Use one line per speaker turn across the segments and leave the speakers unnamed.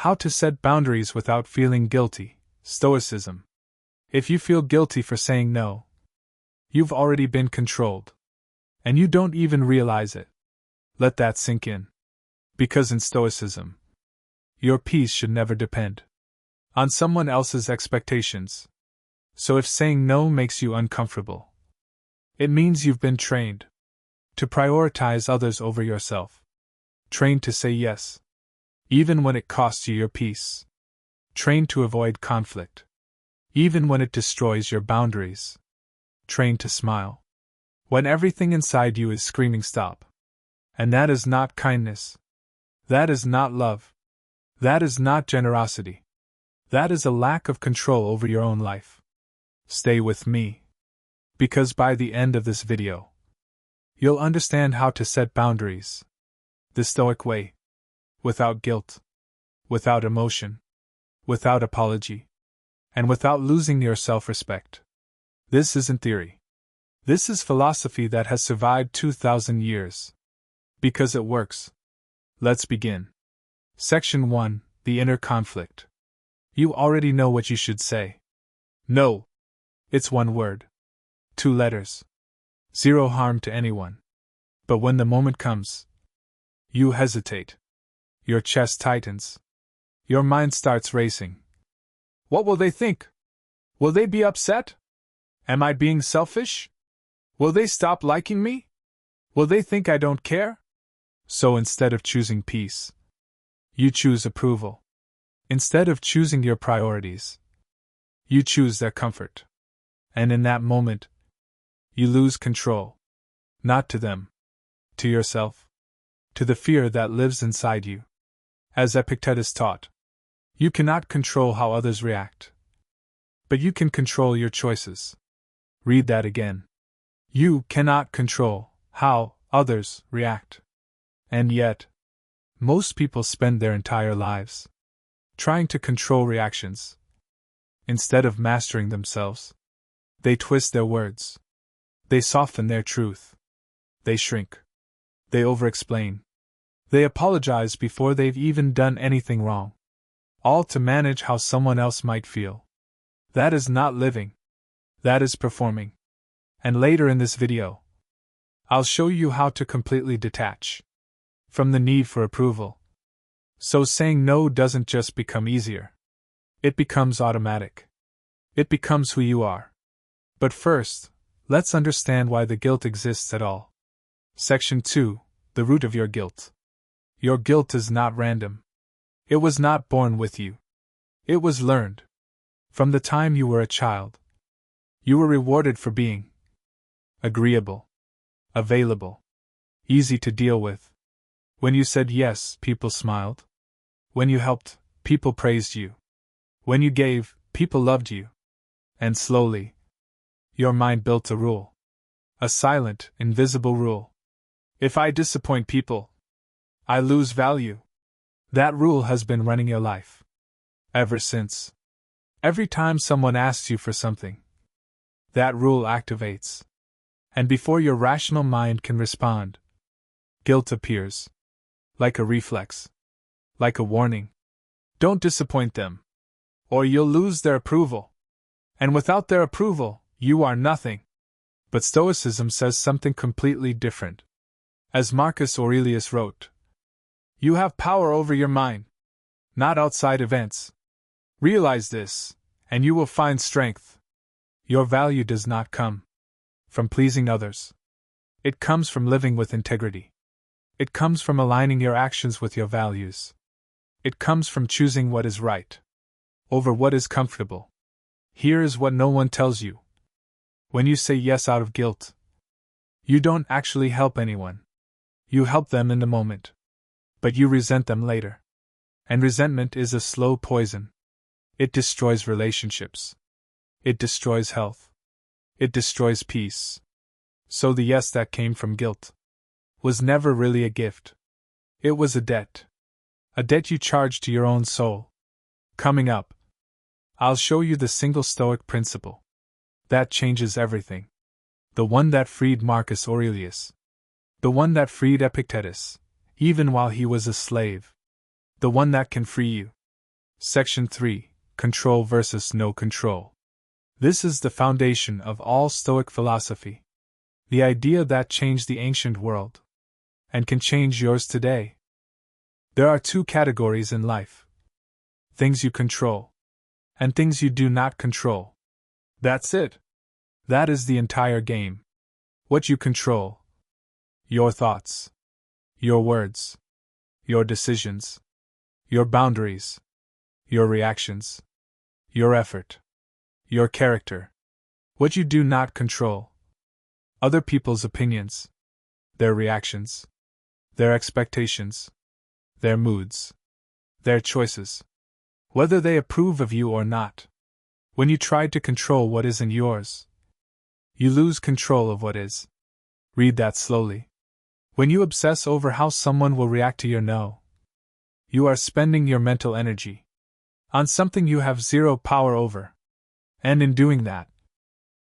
How to set boundaries without feeling guilty. Stoicism. If you feel guilty for saying no, you've already been controlled. And you don't even realize it. Let that sink in. Because in Stoicism, your peace should never depend on someone else's expectations. So if saying no makes you uncomfortable, it means you've been trained to prioritize others over yourself. Trained to say yes, even when it costs you your peace. Trained to avoid conflict, even when it destroys your boundaries. Trained to smile when everything inside you is screaming stop. And that is not kindness. That is not love. That is not generosity. That is a lack of control over your own life. Stay with me, because by the end of this video, you'll understand how to set boundaries the Stoic way, without guilt, without emotion, without apology, and without losing your self-respect. This isn't theory. This is philosophy that has survived 2,000 years. Because it works. Let's begin. Section 1. The inner conflict. You already know what you should say. No. It's one word. 2 letters. Zero harm to anyone. But when the moment comes, you hesitate. Your chest tightens. Your mind starts racing. What will they think? Will they be upset? Am I being selfish? Will they stop liking me? Will they think I don't care? So instead of choosing peace, you choose approval. Instead of choosing your priorities, you choose their comfort. And in that moment, you lose control. Not to them, to yourself, to the fear that lives inside you. As Epictetus taught, you cannot control how others react, but you can control your choices. Read that again. You cannot control how others react. And yet, most people spend their entire lives trying to control reactions. Instead of mastering themselves, they twist their words. They soften their truth. They shrink. They over-explain. They apologize before they've even done anything wrong. All to manage how someone else might feel. That is not living. That is performing. And later in this video, I'll show you how to completely detach from the need for approval. So saying no doesn't just become easier. It becomes automatic. It becomes who you are. But first, let's understand why the guilt exists at all. Section 2. The root of your guilt. Your guilt is not random. It was not born with you. It was learned. From the time you were a child, you were rewarded for being agreeable, available, easy to deal with. When you said yes, people smiled. When you helped, people praised you. When you gave, people loved you. And slowly, your mind built a rule. A silent, invisible rule. If I disappoint people, I lose value. That rule has been running your life. Ever since. Every time someone asks you for something, that rule activates. And before your rational mind can respond, guilt appears. Like a reflex. Like a warning. Don't disappoint them, or you'll lose their approval. And without their approval, you are nothing. But Stoicism says something completely different. As Marcus Aurelius wrote, you have power over your mind, not outside events. Realize this, and you will find strength. Your value does not come from pleasing others. It comes from living with integrity. It comes from aligning your actions with your values. It comes from choosing what is right over what is comfortable. Here is what no one tells you. When you say yes out of guilt, you don't actually help anyone. You help them in the moment. But you resent them later. And resentment is a slow poison. It destroys relationships. It destroys health. It destroys peace. So the yes that came from guilt was never really a gift. It was a debt. A debt you charged to your own soul. Coming up, I'll show you the single Stoic principle that changes everything. The one that freed Marcus Aurelius. The one that freed Epictetus, even while he was a slave. The one that can free you Section 3. Control versus no control. This is the foundation of all Stoic philosophy. The idea that changed the ancient world and can change yours today. There are two categories in life: things you control and things you do not control. That's it. That is the entire game. What you control: your thoughts, your words, your decisions, your boundaries, your reactions, your effort, your character. What you do not control: other people's opinions, their reactions, their expectations, their moods, their choices, whether they approve of you or not. When you try to control what isn't yours, you lose control of what is. Read that slowly. When you obsess over how someone will react to your no, you are spending your mental energy on something you have zero power over. And in doing that,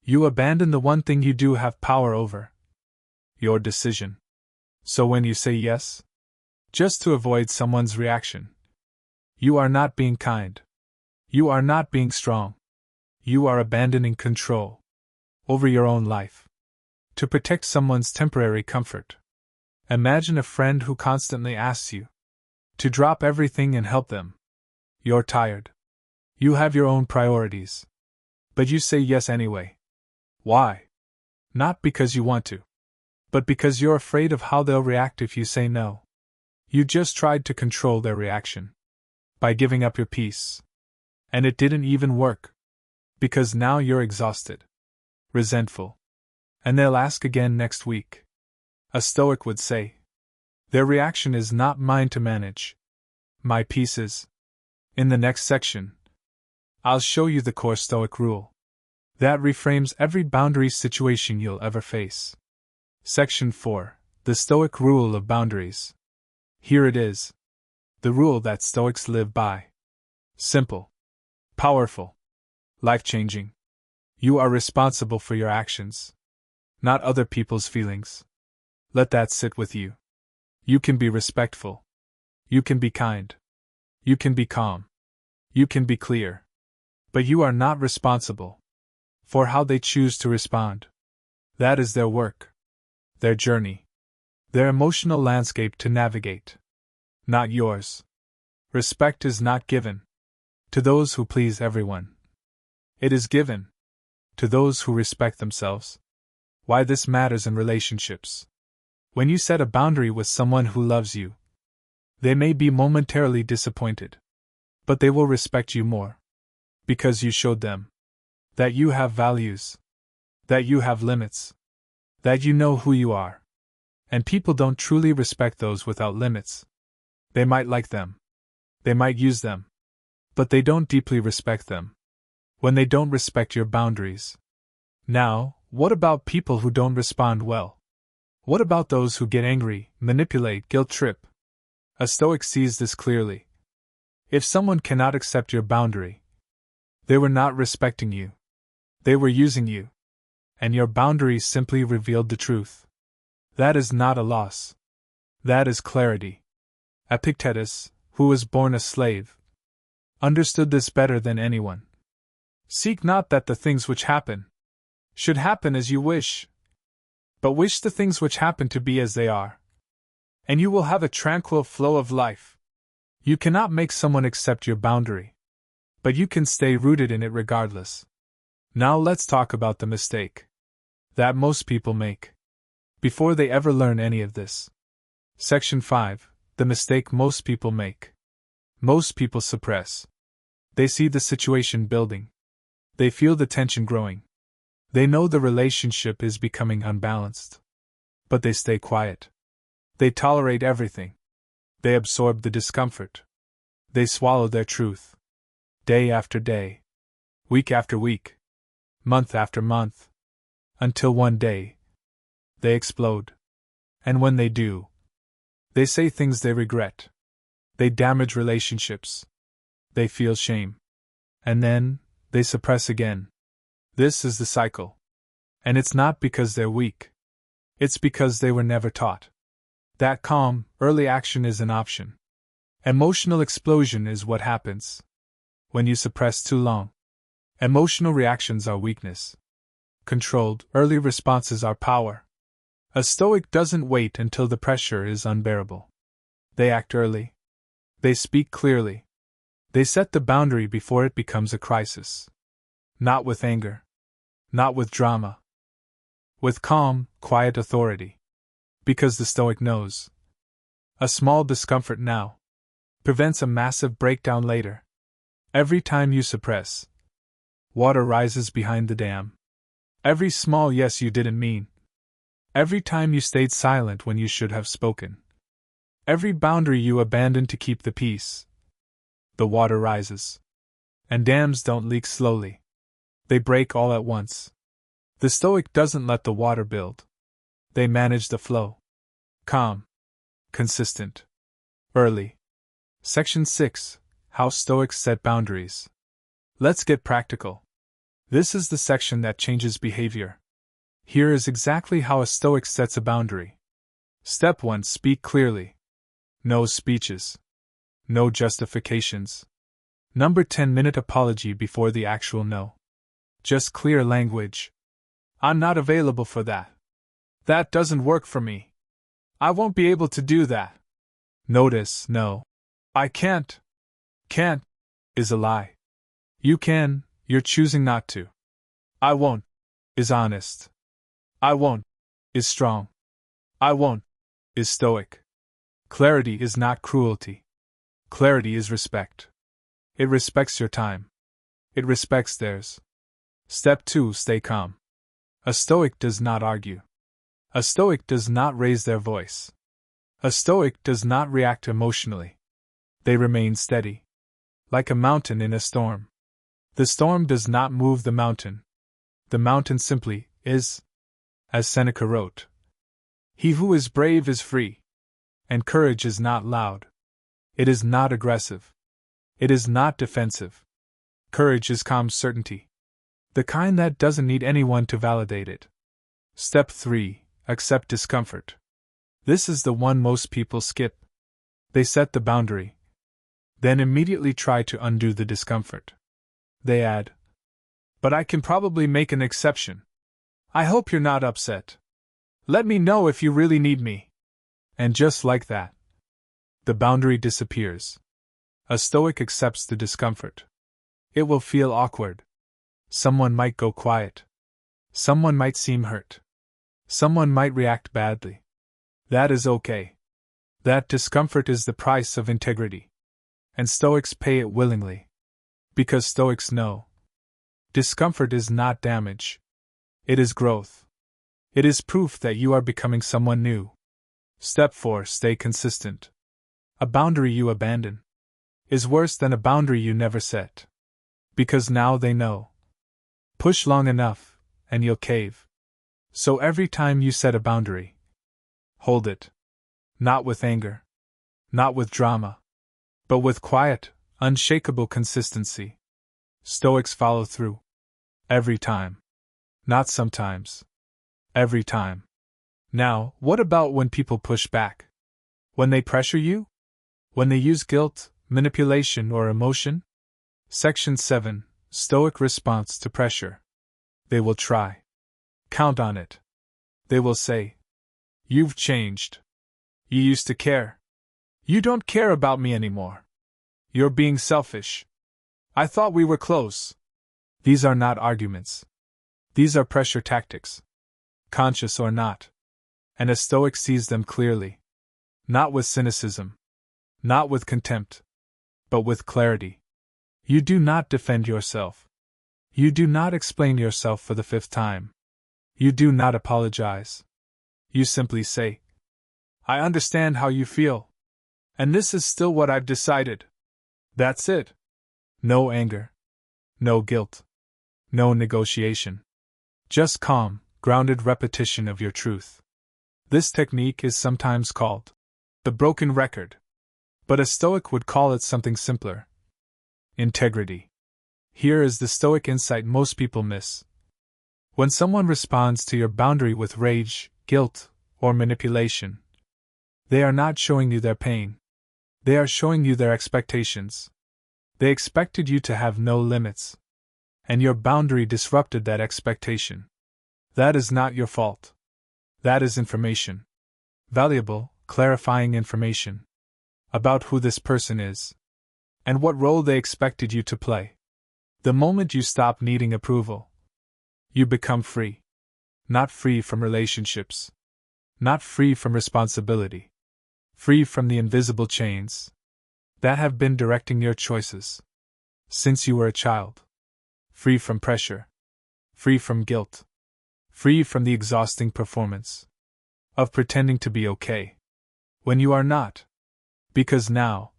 you abandon the one thing you do have power over: your decision. So when you say yes, just to avoid someone's reaction, you are not being kind. You are not being strong. You are abandoning control over your own life to protect someone's temporary comfort. Imagine a friend who constantly asks you to drop everything and help them. You're tired. You have your own priorities. But you say yes anyway. Why? Not because you want to, but because you're afraid of how they'll react if you say no. You just tried to control their reaction by giving up your peace. And it didn't even work. Because now you're exhausted, resentful, and they'll ask again next week. A Stoic would say, their reaction is not mine to manage. My peace is. In the next section, I'll show you the core Stoic rule that reframes every boundary situation you'll ever face. Section 4. The Stoic Rule of Boundaries. Here it is. The rule that Stoics live by. Simple. Powerful. Life-changing. You are responsible for your actions, not other people's feelings. Let that sit with you. You can be respectful. You can be kind. You can be calm. You can be clear. But you are not responsible for how they choose to respond. That is their work, their journey, their emotional landscape to navigate, not yours. Respect is not given to those who please everyone. It is given to those who respect themselves. Why this matters in relationships. When you set a boundary with someone who loves you, they may be momentarily disappointed, but they will respect you more because you showed them that you have values, that you have limits, that you know who you are. And people don't truly respect those without limits. They might like them, they might use them, but they don't deeply respect them when they don't respect your boundaries. Now, what about people who don't respond well? What about those who get angry, manipulate, guilt trip? A Stoic sees this clearly. If someone cannot accept your boundary, they were not respecting you. They were using you. And your boundaries simply revealed the truth. That is not a loss. That is clarity. Epictetus, who was born a slave, understood this better than anyone. Seek not that the things which happen should happen as you wish, but wish the things which happen to be as they are, and you will have a tranquil flow of life. You cannot make someone accept your boundary, but you can stay rooted in it regardless. Now let's talk about the mistake that most people make before they ever learn any of this. Section 5. The mistake most people make. Most people suppress. They see the situation building. They feel the tension growing. They know the relationship is becoming unbalanced. But they stay quiet. They tolerate everything. They absorb the discomfort. They swallow their truth. Day after day. Week after week. Month after month. Until one day, they explode. And when they do, they say things they regret. They damage relationships. They feel shame. And then, they suppress again. This is the cycle. And it's not because they're weak. It's because they were never taught that calm, early action is an option. Emotional explosion is what happens when you suppress too long. Emotional reactions are weakness. Controlled, early responses are power. A Stoic doesn't wait until the pressure is unbearable. They act early. They speak clearly. They set the boundary before it becomes a crisis. Not with anger. Not with drama. With calm, quiet authority. Because the Stoic knows. A small discomfort now prevents a massive breakdown later. Every time you suppress, water rises behind the dam. Every small yes you didn't mean. Every time you stayed silent when you should have spoken. Every boundary you abandoned to keep the peace. The water rises. And dams don't leak slowly. They break all at once. The Stoic doesn't let the water build. They manage the flow. Calm. Consistent. Early. Section 6. How Stoics Set Boundaries. Let's get practical. This is the section that changes behavior. Here is exactly how a Stoic sets a boundary. Step 1. Speak clearly. No speeches. No justifications. Number 10-minute apology before the actual no. Just clear language. I'm not available for that. That doesn't work for me. I won't be able to do that. Notice, no. I can't. Can't is a lie. You can, you're choosing not to. I won't is honest. I won't is strong. I won't is Stoic. Clarity is not cruelty. Clarity is respect. It respects your time. It respects theirs. Step 2. Stay calm. A Stoic does not argue. A Stoic does not raise their voice. A Stoic does not react emotionally. They remain steady. Like a mountain in a storm. The storm does not move the mountain. The mountain simply is. As Seneca wrote, "He who is brave is free." And courage is not loud. It is not aggressive. It is not defensive. Courage is calm certainty. The kind that doesn't need anyone to validate it. Step 3. Accept discomfort. This is the one most people skip. They set the boundary. Then immediately try to undo the discomfort. They add, "But I can probably make an exception. I hope you're not upset. Let me know if you really need me." And just like that, the boundary disappears. A Stoic accepts the discomfort. It will feel awkward. Someone might go quiet. Someone might seem hurt. Someone might react badly. That is okay. That discomfort is the price of integrity. And Stoics pay it willingly. Because Stoics know. Discomfort is not damage. It is growth. It is proof that you are becoming someone new. Step 4. Stay consistent. A boundary you abandon is worse than a boundary you never set. Because now they know. Push long enough, and you'll cave. So every time you set a boundary, hold it. Not with anger. Not with drama. But with quiet, unshakable consistency. Stoics follow through. Every time. Not sometimes. Every time. Now, what about when people push back? When they pressure you? When they use guilt, manipulation, or emotion? Section 7. Stoic response to pressure. They will try. Count on it. They will say, "You've changed. You used to care. You don't care about me anymore. You're being selfish. I thought we were close." These are not arguments. These are pressure tactics. Conscious or not. And a Stoic sees them clearly. Not with cynicism. Not with contempt. But with clarity. You do not defend yourself. You do not explain yourself for the 5th time. You do not apologize. You simply say, "I understand how you feel. And this is still what I've decided." That's it. No anger. No guilt. No negotiation. Just calm, grounded repetition of your truth. This technique is sometimes called the broken record. But a Stoic would call it something simpler. Integrity. Here is the Stoic insight most people miss. When someone responds to your boundary with rage, guilt, or manipulation, they are not showing you their pain. They are showing you their expectations. They expected you to have no limits. And your boundary disrupted that expectation. That is not your fault. That is information. Valuable, clarifying information. About who this person is. And what role they expected you to play. The moment you stop needing approval, you become free. Not free from relationships. Not free from responsibility. Free from the invisible chains that have been directing your choices since you were a child. Free from pressure. Free from guilt. Free from the exhausting performance of pretending to be okay when you are not. Because now,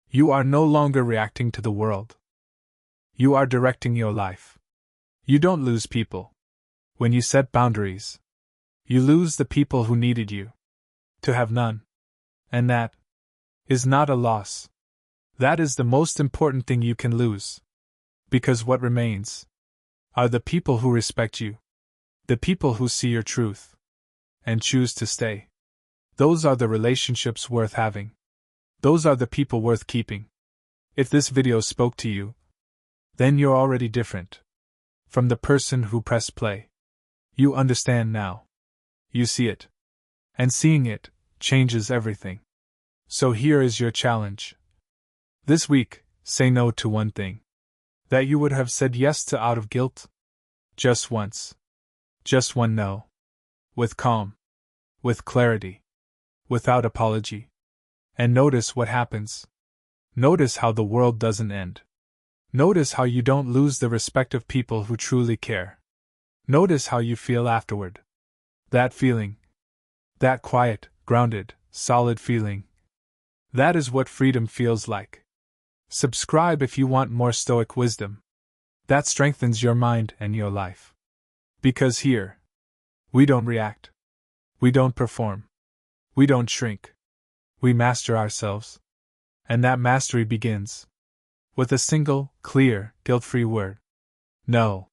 you are no longer reacting to the world. You are directing your life. You don't lose people when you set boundaries. You lose the people who needed you to have none. And that is not a loss. That is the most important thing you can lose. Because what remains are the people who respect you, the people who see your truth and choose to stay. Those are the relationships worth having. Those are the people worth keeping. If this video spoke to you, then you're already different from the person who pressed play. You understand now. You see it. And seeing it changes everything. So here is your challenge. This week, say no to one thing that you would have said yes to out of guilt. Just once. Just one no. With calm. With clarity. Without apology. And notice what happens. Notice how the world doesn't end. Notice how you don't lose the respect of people who truly care. Notice how you feel afterward. That feeling. That quiet, grounded, solid feeling. That is what freedom feels like. Subscribe if you want more Stoic wisdom. That strengthens your mind and your life. Because here, we don't react. We don't perform. We don't shrink. We master ourselves. And that mastery begins with a single, clear, guilt-free word. No.